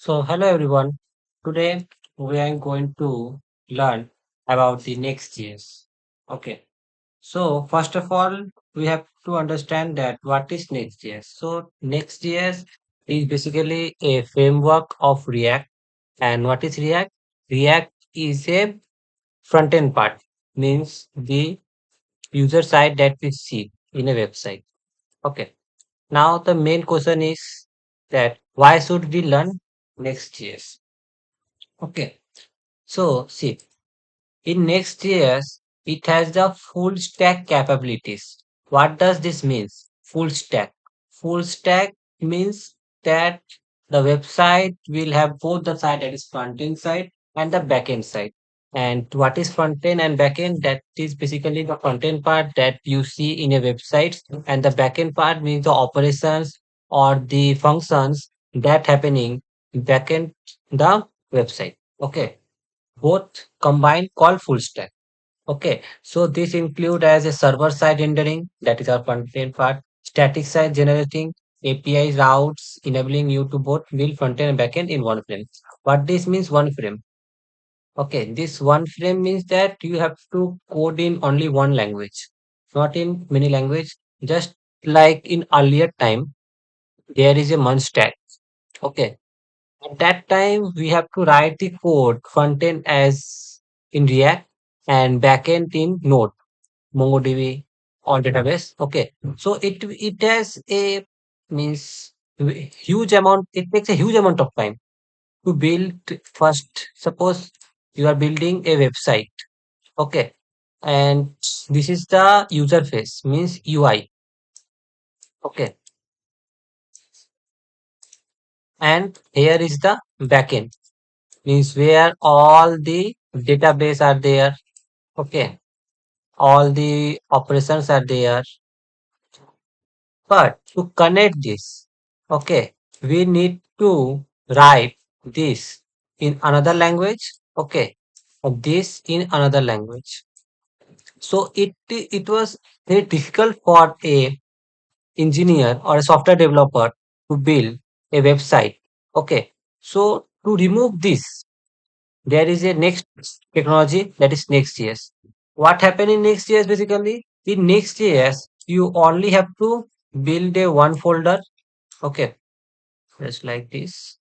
So, hello everyone. Today we are going to learn about the Next.js. Okay. So, first of all, we have to understand that what is Next.js. So, Next.js is basically a framework of React. And what is React? React is a front end part, means the user side that we see in a website. Okay. Now, the main question is that why should we learn Next.js? Okay. So, see, in Next.js, it has the full stack capabilities. What does this mean? Full stack. Full stack means that the website will have both the side, that is front end side and the back end side. And what is front end and back end? That is basically the front end part that you see in a website, and the back end part means the operations or the functions that happening back end the website. Okay, both combined call full stack. Okay, so this include as a server side rendering, that is our front end part, static side generating API routes, enabling you to both build front end and back end in one frame. What this means, one frame? Okay, this one frame means that you have to code in only one language, not in many language. Just like in earlier time, there is a one stack. Okay, at that time, we have to write the code front end as in React and backend in Node, MongoDB or database. Okay, so it has a means huge amount. It takes a huge amount of time to build. First, suppose you are building a website. Okay, and this is the user face means UI. Okay, and here is the backend means where all the database are there. Okay, all the operations are there, but to connect this, okay, we need to write this in another language. Okay, and this in another language. So it was very difficult for a engineer or a software developer to build a website. Okay, so to remove this, there is a next technology, that is Next.js. What happened in Next.js basically? In Next.js, you only have to build a one folder. Okay, just like this.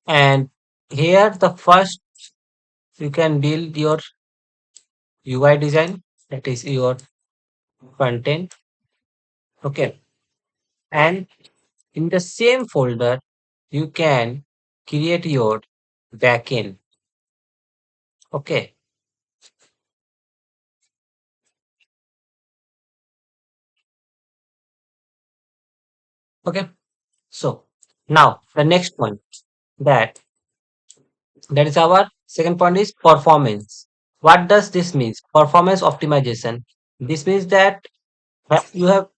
And here the first you can build your UI design, that is your front end. Okay. And in the same folder, you can create your backend. Okay. Okay. So now the next one, that that is our second point is performance. What does this mean? Performance optimization. This means that you have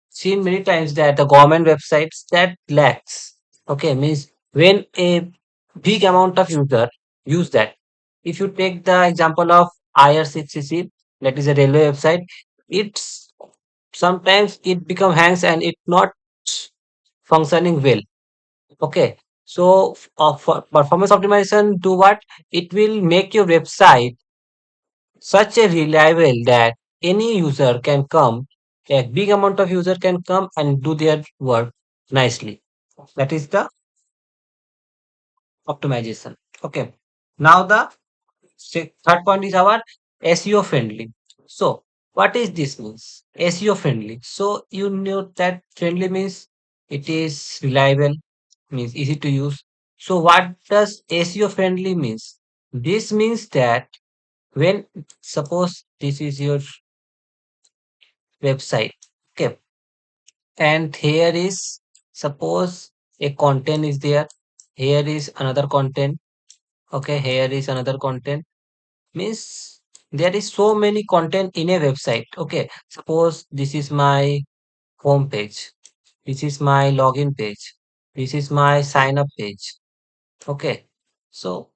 seen many times that the government websites that lacks. Okay, means when a big amount of user use that. If you take the example of IRCTC, that is a railway website, it's sometimes it become hangs and it not functioning well. Okay, so for performance optimization, do what? It will make your website such a reliable that any user can come, a big amount of user can come and do their work nicely. That is the optimization. Okay. Now the third point is our SEO friendly. So what is this means? SEO friendly. So you know that friendly means it is reliable, means easy to use. So what does SEO friendly means? This means that when suppose this is your website, okay, and here is suppose a content is there, here is another content, okay, here is another content, means there is so many content in a website. Okay, suppose this is my home page, this is my login page, this is my sign up page. Okay, so,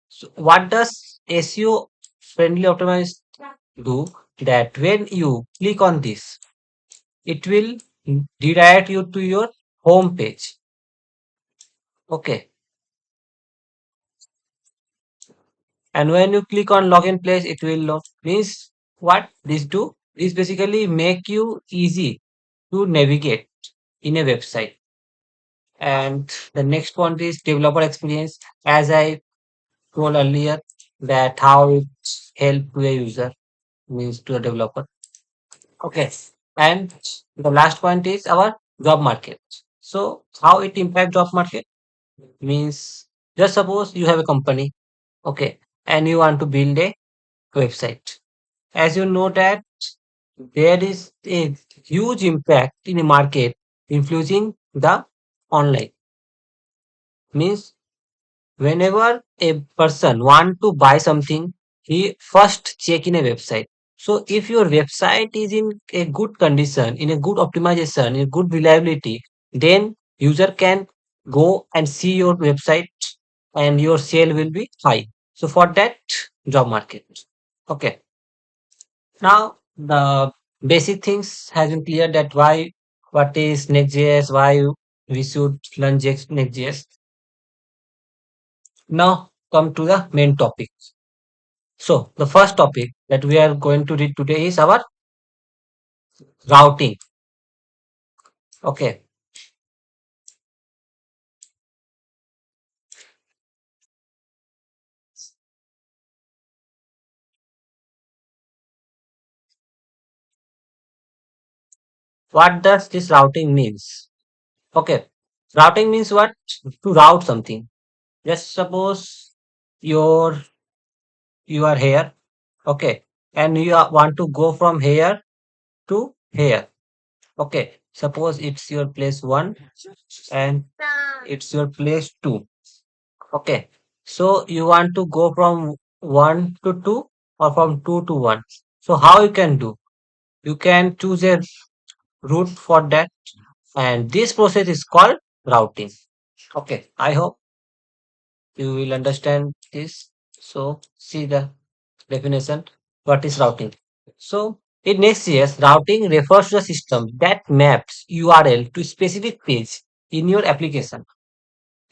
so what does SEO friendly optimize do? That when you click on this, it will redirect you to your home page. Okay. And when you click on login place, it will means what this do? This basically make you easy to navigate in a website. And the next point is developer experience. As I told earlier, that how it help to a user means to a developer. Okay. And the last point is our job market. So how it impact job market means just suppose you have a company, okay, and you want to build a website. As you know that there is a huge impact in the market influencing the online means whenever a person want to buy something, he first check in a website. So if your website is in a good condition, in a good optimization, in good reliability, then user can go and see your website and your sale will be high. So for that, job market. Okay. Now the basic things has been clear that why what is Next.js, why we should learn Next.js. Now come to the main topic. So the first topic that we are going to read today is our routing. Okay. What does this routing means? Okay. Routing means what? To route something. Just suppose your you are here. Okay. And you want to go from here to here. Okay. Suppose it's your place one and it's your place two. Okay. So you want to go from 1 to 2 or from 2 to 1. So how you can do? You can choose a route for that and this process is called routing. Okay. I hope you will understand this. So see the definition. What is routing? So in Next.js, routing refers to a system that maps URL to specific page in your application.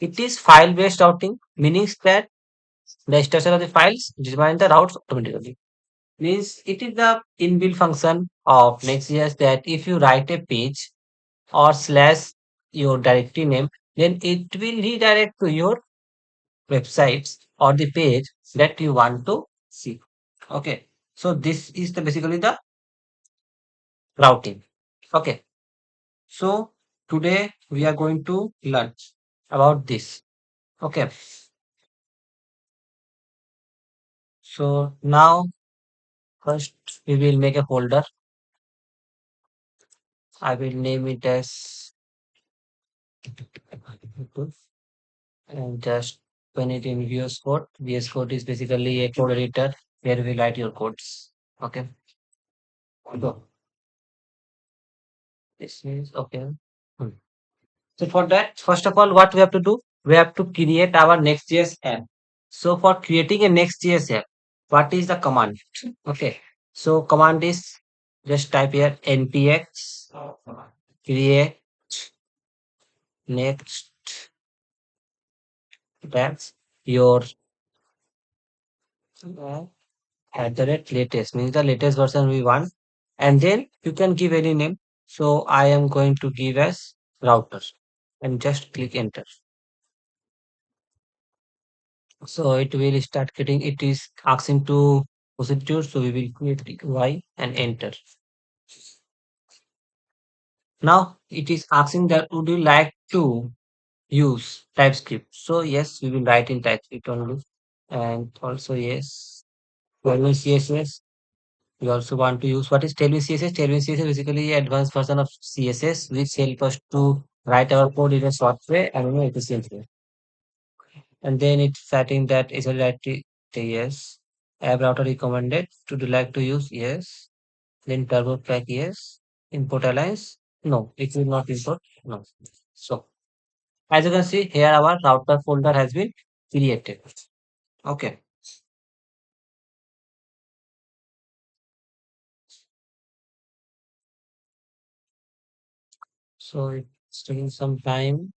It is file-based routing, meaning that the structure of the files define the routes automatically. Means it is the inbuilt function of Next.js that if you write a page or slash your directory name, then it will redirect to your websites or the page that you want to see. Okay. So this is the basically the routing. Okay. So today we are going to learn about this. Okay. So now first we will make a folder. I will name it as and just put it in VS Code. VS Code is basically a code editor where we write your codes. Okay. Go. This is okay. Hmm. So for that, first of all, what we have to do? We have to create our Next.js app. So for creating a Next.js app, what is the command? Okay. So command is just type here npx create next. That's your at the rate latest means the latest version we want and then you can give any name. So I am going to give as router and just click enter. So it will start getting it is asking to procedure. So we will create y and enter. Now it is asking that would you like to use TypeScript? So yes, we will write in TypeScript only. And also yes, well CSS. We also want to use what is Tailwind CSS? Tailwind CSS is basically advanced version of CSS which help us to write our code in a short way and in an efficient way. And then it's setting that is a yes. App router recommended. Would you like to use? Yes. Then turbo track, yes. Import alliance? No, it will not import. No. So as you can see here our router folder has been created. Okay. So it's taking some time.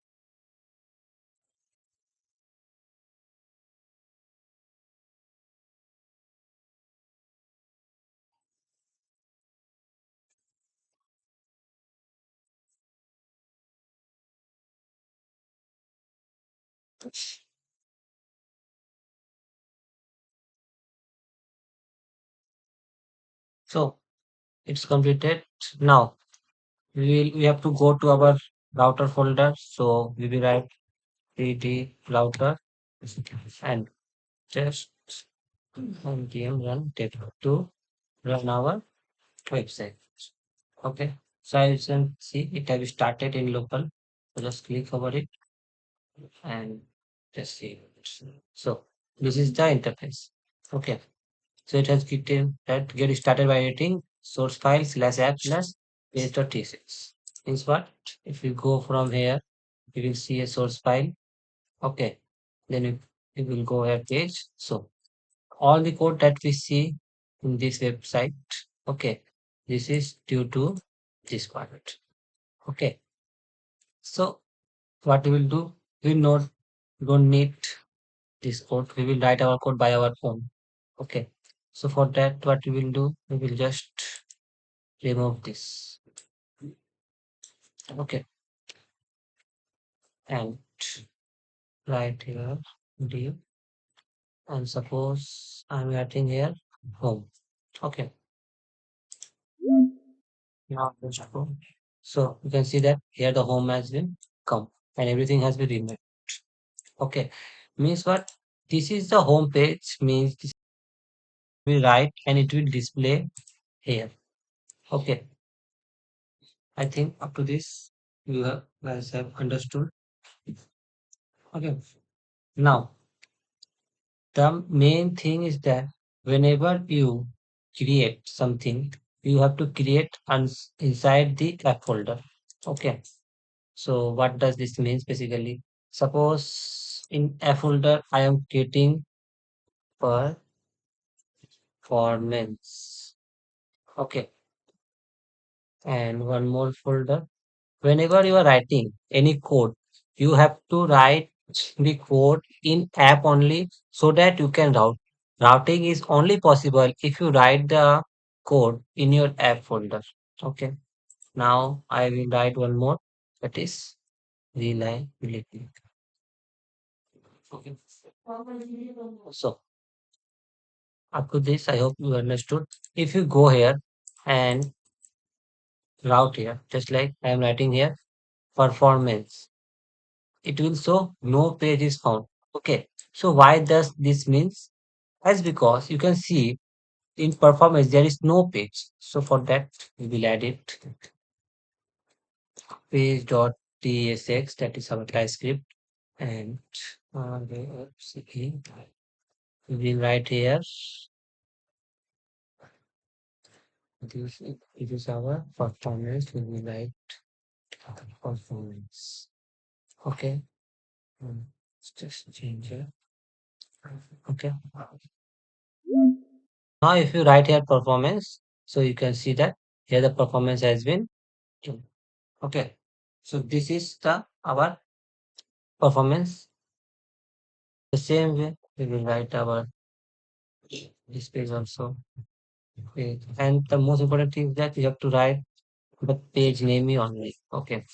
So it's completed. Now we have to go to our router folder. So we will write cd router and just npm run test to run our website. Okay. So as you can see it has started in local. So just click over it and just see it. So this is the interface. Okay. So it has get started by writing source file slash app slash page.tsx. Means what? If you go from here, you will see a source file. Okay. Then you will go here page. So all the code that we see in this website, okay, this is due to this part. Okay. So what we will do, we not don't need this code. We will write our code by our own. Okay. So for that, what we will do, we will just remove this. Okay. And right here, div, and suppose I'm writing here home. Okay. Now let's go. So you can see that here the home has been come and everything has been removed. Okay. Means what? This is the home page, means this will write and it will display here. Okay. I think up to this you have guys have understood. Okay. Now the main thing is that whenever you create something, you have to create inside the app folder. Okay. So what does this means basically? Suppose in a folder I am creating performance. Okay. And one more folder. Whenever you are writing any code, you have to write the code in app only so that you can route. Routing is only possible if you write the code in your app folder. Okay. Now I will write one more, that is reliability. Okay. So up to this, I hope you understood. If you go here and route here, just like I am writing here, performance, it will show no page is found. Okay. So why does this means? As because you can see in performance there is no page. So for that we will add it page.tsx, that is our class script, and we will write here it is our performance. We will write performance. Okay. Let's just change it. Okay. Now if you write here performance, so you can see that here the performance has been changed. Okay. So this is the our performance. The same way we will write our this page also. Page. And the most important thing is that you have to write the page name only. Okay.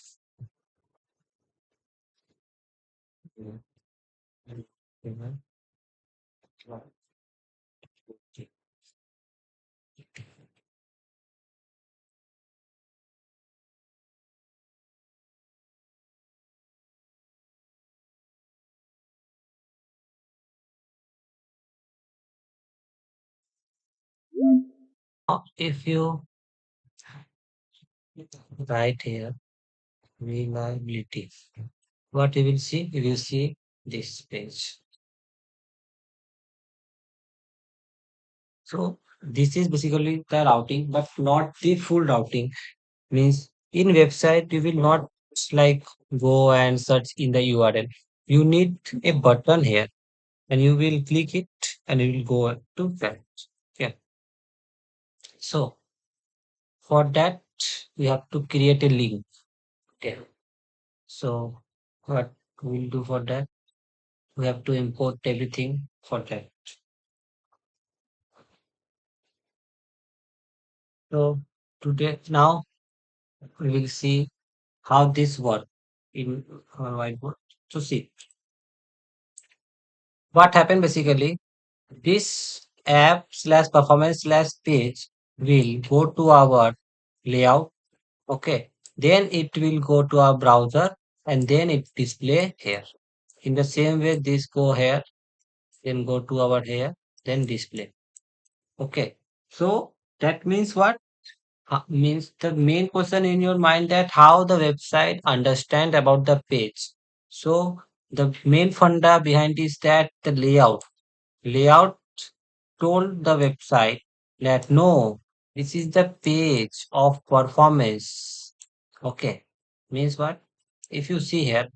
Now if you write here reliability, what you will see? You will see this page. So this is basically the routing, but not the full routing. Means in website you will not like go and search in the URL. You need a button here and you will click it and you will go to that. Yeah. So for that we have to create a link. Okay. So what we'll do for that? We have to import everything for that. So today now we will see how this work in our whiteboard. So see, what happened basically, this app slash performance slash page will go to our layout. Okay. Then it will go to our browser and then it display here. In the same way, this go here, then go to our here, then display. Okay. So that means what? Means the main question in your mind that how the website understand about the page. So the main funda behind is that the layout told the website that no, this is the page of performance. Okay, means what? If you see here,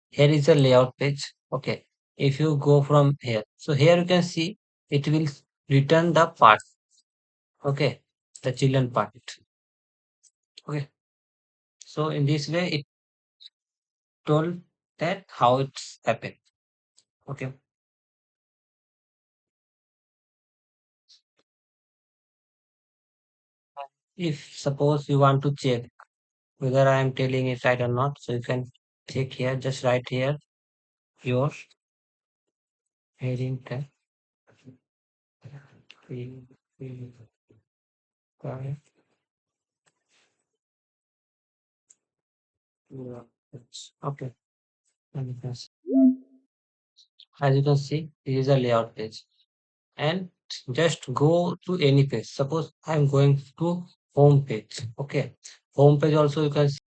here is the layout page. Okay, if you go from here, so here you can see it will return the part. Okay, the children part. Okay, so in this way it told that how it's happened. Okay, if suppose you want to check whether I am telling it right or not, so you can check here, just write here your heading tag. Correct. Yeah, okay. And as you can see, this is a layout page. And just go to any page. Suppose I'm going to home page. Okay. Home page also you can see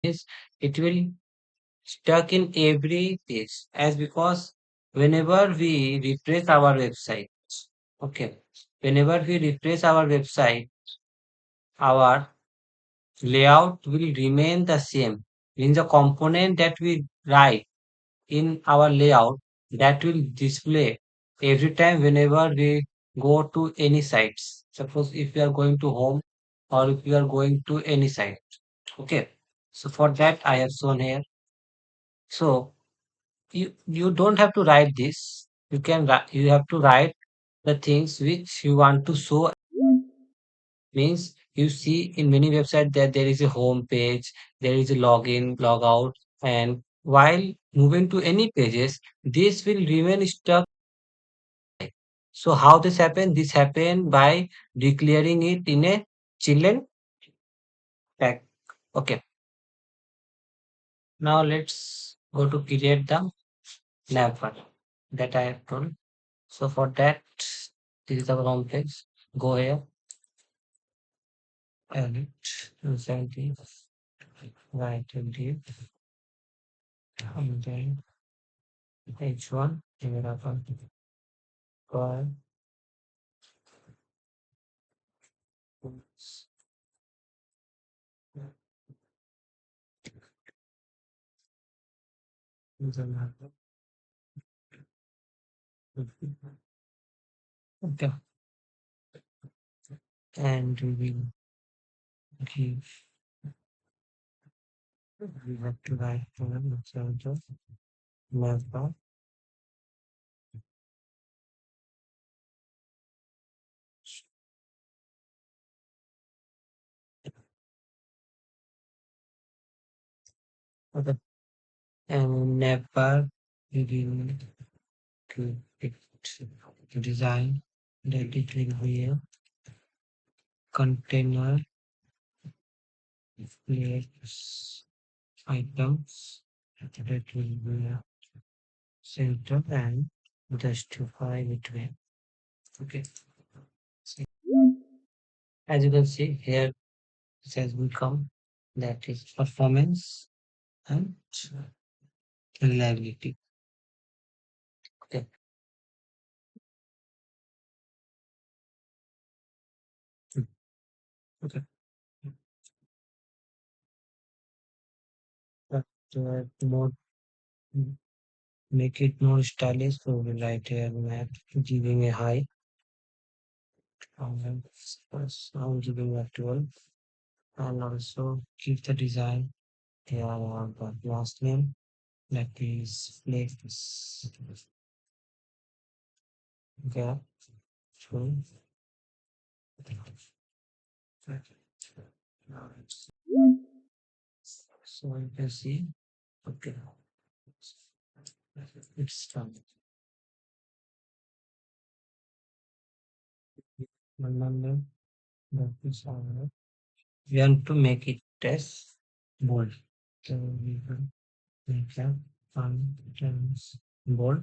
is it will stuck in every page as because whenever we refresh our website, okay, whenever we refresh our website, our layout will remain the same. Means the component that we write in our layout that will display every time whenever we go to any sites. Suppose if we are going to home or if we are going to any site. Okay. So for that I have shown here. So you don't have to write this. You have to write the things which you want to show. Means you see in many websites that there is a home page, there is a login, logout, and while moving to any pages, this will remain stuck. So how this happen? This happen by declaring it in a children tag. Okay. Now let's go to create the nav file that I have told. So for that, this is our home page. Go here, edit, 270, right div, and then H1, developer, call, user map. Okay, and give, we have to write to them, so just map out. Okay, and never we will to it to design that it will be a container place items that will be a center and justify between. Okay. So as you can see here, it has become that is performance and reliability. Okay. Mm. Okay. But more mm, make it more stylish, so we write here that giving a high. And first I'm giving a 12 and also keep the design here the last name that is flex gap. So so you can see, okay, it's done. Remember that is our. We want to make it as bold. So we will make a functions bold.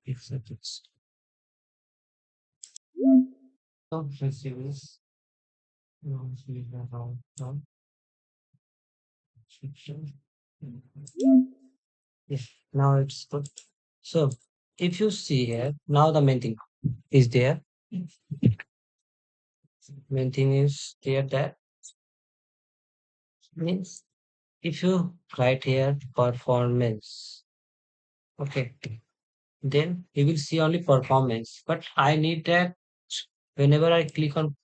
If it is. So let's see this. We have our section. Yes, now it's good. So if you see here, now the main thing is there. Main thing is there that means if you write here performance, okay, then you will see only performance. But I need that whenever I click on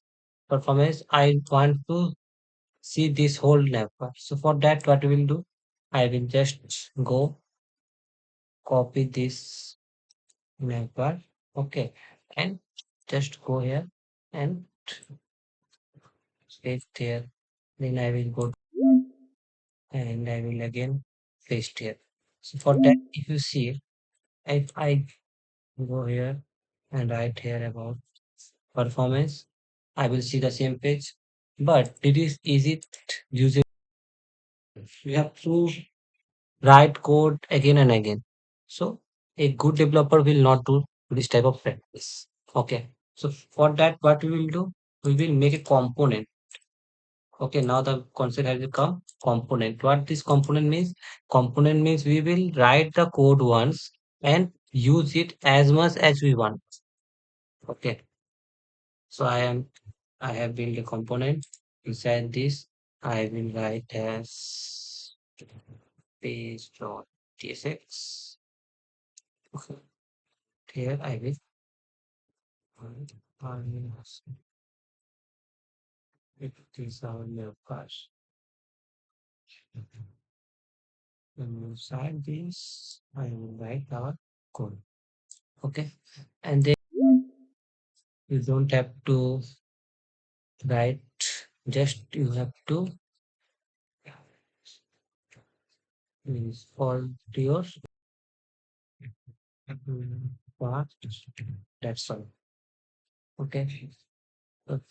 performance, I want to see this whole network. So for that, what we will do, I will just go copy this network, okay, and just go here and paste here. Then I will go and I will again paste here. So for that, if you see, if I go here and write here about performance, I will see the same page. But it is it using you have to write code again and again. So a good developer will not do this type of practice. Okay. So for that, what we will do, we will make a component. Okay, now the concept has become component. What this component means? Component means we will write the code once and use it as much as we want. Okay, so I have built a component. Inside this, I will write as page.tsx. Okay, here I will it is our new class. Inside this, I will write our code. Okay, and then you don't have to write, just you have to install your part. That's all. Okay. So,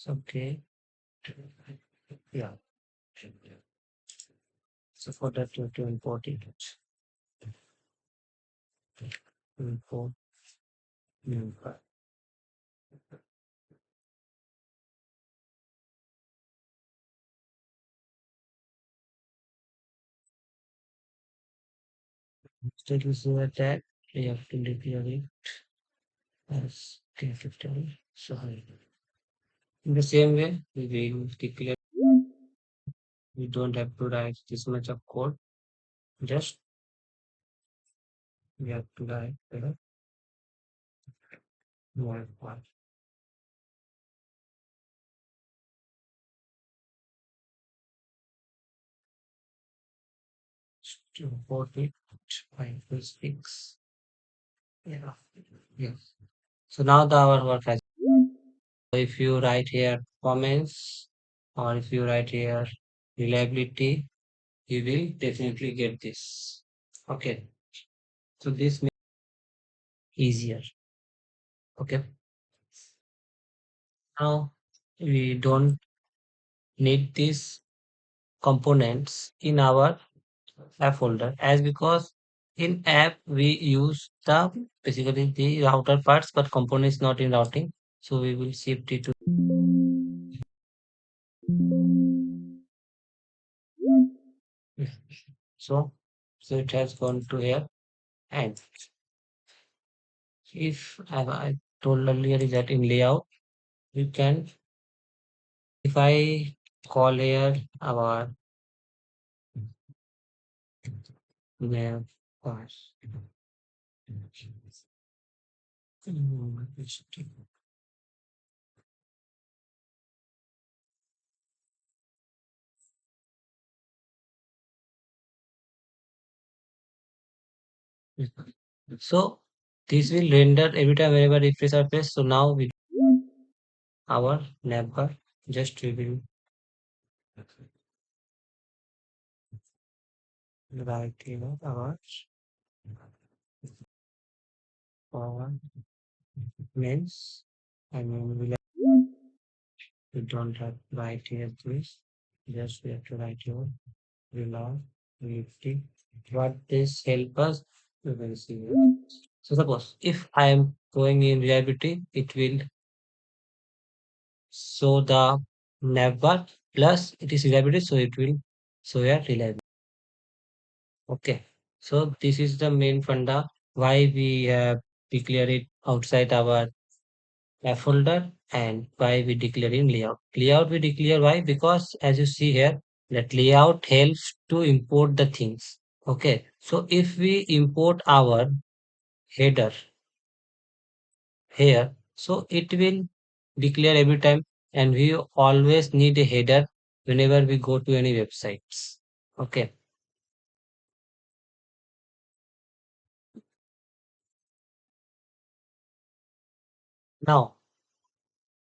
okay. Yeah. So for that you have to import it. Import new part. Instead you see that you have to declare it as capital. Sorry. In the same way, we will declare. We don't have to write this much of code. Just we have to write the more part. To import it by this fix. Yeah. Yes. So now the our work has. If you write here comments or if you write here reliability, you will definitely get this. Okay. So this makes it easier. Okay. Now we don't need these components in our app folder as because in app we use the basically the router parts but components not in routing. So we will shift it to so so it has gone to here and if I told earlier is that in layout you can if I call here our nav pass. So this will render every time whenever refresh our page. So now we our navbar just we will write our forward means, I mean, we don't have to write here this. Just we have to write here below nifty. What this help us? We will see here. So suppose if I am going in reliability, it will show the nav bar plus it is reliability, so it will show a reliability. Okay. So this is the main funda why we have declare it outside our folder and why we declare in layout. Layout we declare why? Because as you see here, that layout helps to import the things. Okay. So if we import our header here, so it will declare every time and we always need a header whenever we go to any websites. Okay. Now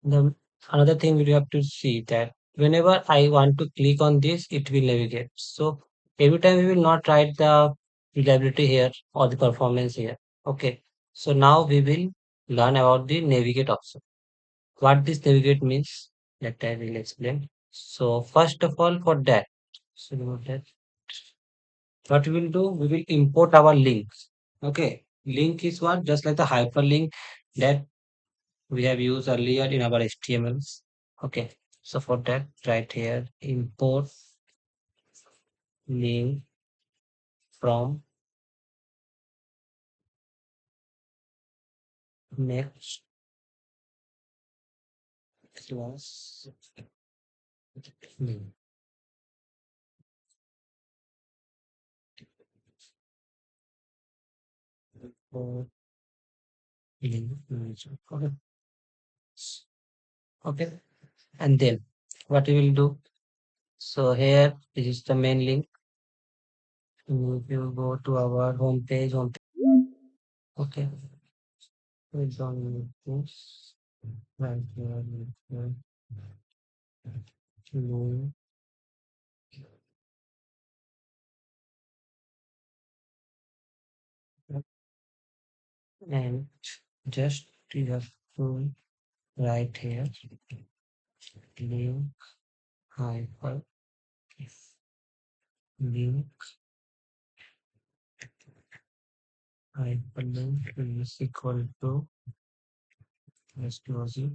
the another thing we have to see that whenever I want to click on this, it will navigate. So every time we will not write the reliability here or the performance here. Okay. So now we will learn about the navigate option. What this navigate means, that I will explain. So first of all, for that, so that what we will do, we will import our links. Okay. Link is what? Just like the hyperlink that we have used earlier in our HTMLs. Okay, so for that, right here, import link from next class link. Import link manager. Okay. Okay, and then what we will do? So here, this is the main link. If you go to our home page, okay, we don't need this. Right here, link, and just you have to write here link hyper link hyperlink is equal to exclusive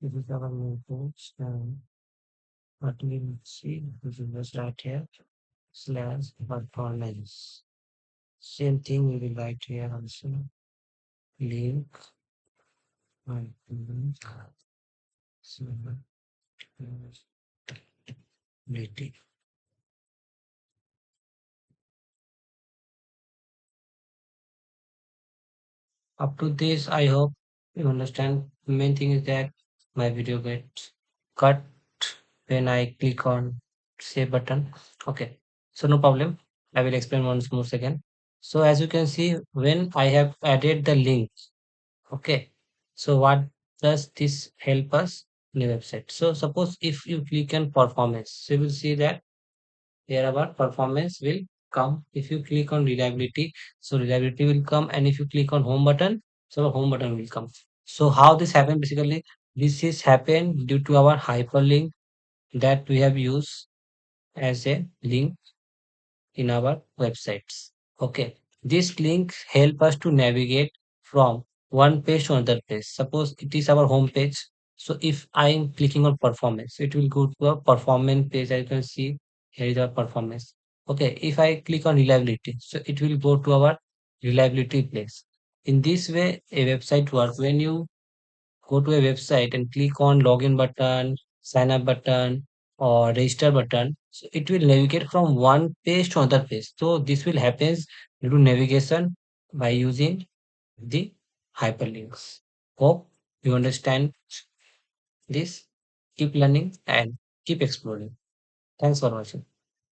this is our main page and what we will see this is just right here slash performance. Same thing we will write here also link hyperlink slash rating. Up to this, I hope you understand. Main thing is that my video gets cut when I click on save button. Okay, so no problem. I will explain once more again. So as you can see, when I have added the link, okay. So what does this help us in the website? So suppose if you click on performance, so you will see that here our performance will come. If you click on reliability, so reliability will come, and if you click on home button, so home button will come. So how this happen? Basically, this is happen due to our hyperlink that we have used as a link in our websites. Okay, this link help us to navigate from one page to another page. Suppose it is our home page. So if I am clicking on performance, it will go to a performance page. As you can see, here is our performance. Okay, if I click on reliability, so it will go to our reliability place. In this way, a website works. When you go to a website and click on login button, sign up button, or register button, so it will navigate from one page to another page. So this will happen due to navigation by using the hyperlinks. Hope you understand this. Keep learning and keep exploring. Thanks for watching.